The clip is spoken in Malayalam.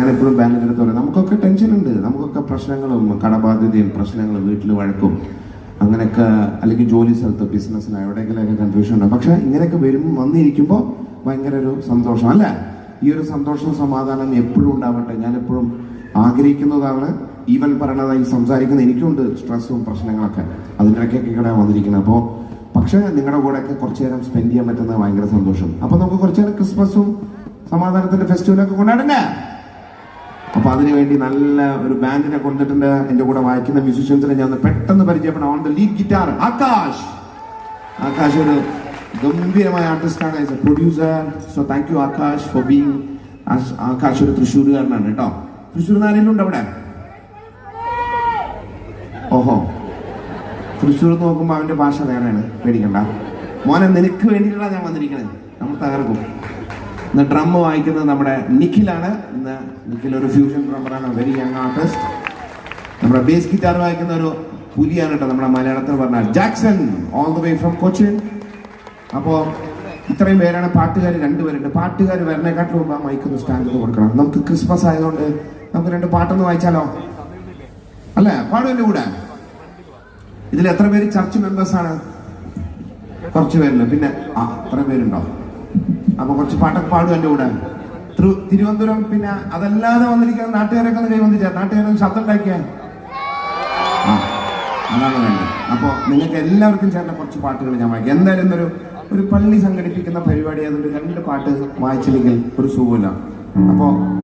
ഞാൻ എപ്പോഴും ബാങ്കിൻ്റെ അടുത്ത് പറയും, നമുക്കൊക്കെ ടെൻഷൻ ഉണ്ട്, നമുക്കൊക്കെ പ്രശ്നങ്ങളും കടബാധ്യതയും പ്രശ്നങ്ങളും വീട്ടിൽ വഴക്കും അങ്ങനെയൊക്കെ, അല്ലെങ്കിൽ ജോലി സ്ഥലത്ത് ബിസിനസ്സിന് എവിടെയെങ്കിലുമൊക്കെ കൺഫ്യൂഷൻ ഉണ്ടാകും. പക്ഷെ ഇങ്ങനെയൊക്കെ വന്നിരിക്കുമ്പോൾ ഭയങ്കര ഒരു സന്തോഷം അല്ലേ? ഈ ഒരു സന്തോഷം സമാധാനം എപ്പോഴും ഉണ്ടാവട്ടെ. ഞാൻ എപ്പോഴും ആഗ്രഹിക്കുന്നതാണ്. ഈവൻ പറയണതായി സംസാരിക്കുന്ന എനിക്കുണ്ട് സ്ട്രെസ്സും പ്രശ്നങ്ങളൊക്കെ, അതിനിടയ്ക്കൊക്കെ ഇവിടെ വന്നിരിക്കുന്നത്. അപ്പോൾ പക്ഷേ നിങ്ങളുടെ കൂടെയൊക്കെ കുറച്ചു നേരം സ്പെൻഡ് ചെയ്യാൻ പറ്റുന്നത് ഭയങ്കര സന്തോഷം. അപ്പോൾ നമുക്ക് കുറച്ചു നേരം ക്രിസ്മസും സമാധാനത്തിന്റെ ഫെസ്റ്റിവലൊക്കെ കൊണ്ടാടണ്ടേ? അപ്പൊ അതിനുവേണ്ടി നല്ല ഒരു ബാൻഡിനെ കൊണ്ടിട്ടുണ്ട്. എന്റെ കൂടെ വായിക്കുന്ന മ്യൂസിഷ്യൻസിനെ ഞാൻ പെട്ടെന്ന് പരിചയപ്പെടാം. On the lead guitar Akash. Akash ഒരു ഗംഭീരമായ ആർട്ടിസ്റ്റാണ്, as a producer. So thank you Akash for being. Akash ഒരു തൃശ്ശൂരുകാരനാണ് കേട്ടോ. തൃശ്ശൂർ ആരെങ്കിലും ഉണ്ട് അവിടെ? ഓഹോ, തൃശ്ശൂർ നോക്കുമ്പോൾ അവന്റെ ഭാഷ വേറെയാണ്, പേടിക്കണ്ട മോനെ. നിനക്ക് വേണ്ടിയിട്ടാണ് ഞാൻ വന്നിരിക്കുന്നത്. നമ്മൾ തകർക്കും. ഇന്ന് ഡ്രം വായിക്കുന്നത് നമ്മുടെ നിഖിലാണ്. ഇന്ന് നിഖിൽ ഒരു ഫ്യൂഷൻ ഡ്രമ്മറാണ്, വെരി യങ് ആർട്ടിസ്റ്റ്. നമ്മുടെ ബേസ് ഗിറ്റാർ വായിക്കുന്ന ഒരു പുലിയാണ് കേട്ടോ, നമ്മുടെ മലയാളത്തിൽ പറഞ്ഞാൽ Jackson, all the way from Cochin. അപ്പോൾ ഇത്രയും പേരാണ്. പാട്ടുകാർ 2 പേരുണ്ട്. പാട്ടുകാർ വരണേക്കാട്ടിൽ മുമ്പ് ആ മൈക്കൊന്ന് സ്റ്റാൻഡ് കൊടുക്കണം. നമുക്ക് ക്രിസ്മസ് ആയതുകൊണ്ട് നമുക്ക് 2 പാട്ടൊന്ന് വായിച്ചാലോ? അല്ലേ? പാടും എൻ്റെ കൂടെ. ഇതിൽ എത്ര പേര് ചർച്ച് മെമ്പേഴ്സാണ്? കുറച്ച് പേരുണ്ട്. പിന്നെ എത്ര പേരുണ്ടോ? അപ്പൊ കുറച്ച് പാട്ടൊക്കെ പാടും എൻ്റെ കൂടെ. തിരുവനന്തപുരം പിന്നെ അതല്ലാതെ വന്നിരിക്കുന്ന നാട്ടുകാരൊക്കെ ഒന്ന് കൈവന്നിച്ചാ, നാട്ടുകാരൊന്ന് ശബ്ദം ഉണ്ടാക്കിയ അതാണ് വേണ്ടത്. അപ്പോൾ നിങ്ങൾക്ക് എല്ലാവർക്കും ചേർന്ന കുറച്ച് പാട്ടുകൾ ഞാൻ വായിക്കാം. എന്തായാലും ഒരു പള്ളി സംഘടിപ്പിക്കുന്ന പരിപാടി ആയതുകൊണ്ട് 2 പാട്ട് വായിച്ചില്ലെങ്കിൽ ഒരു സുഖമില്ല. അപ്പോൾ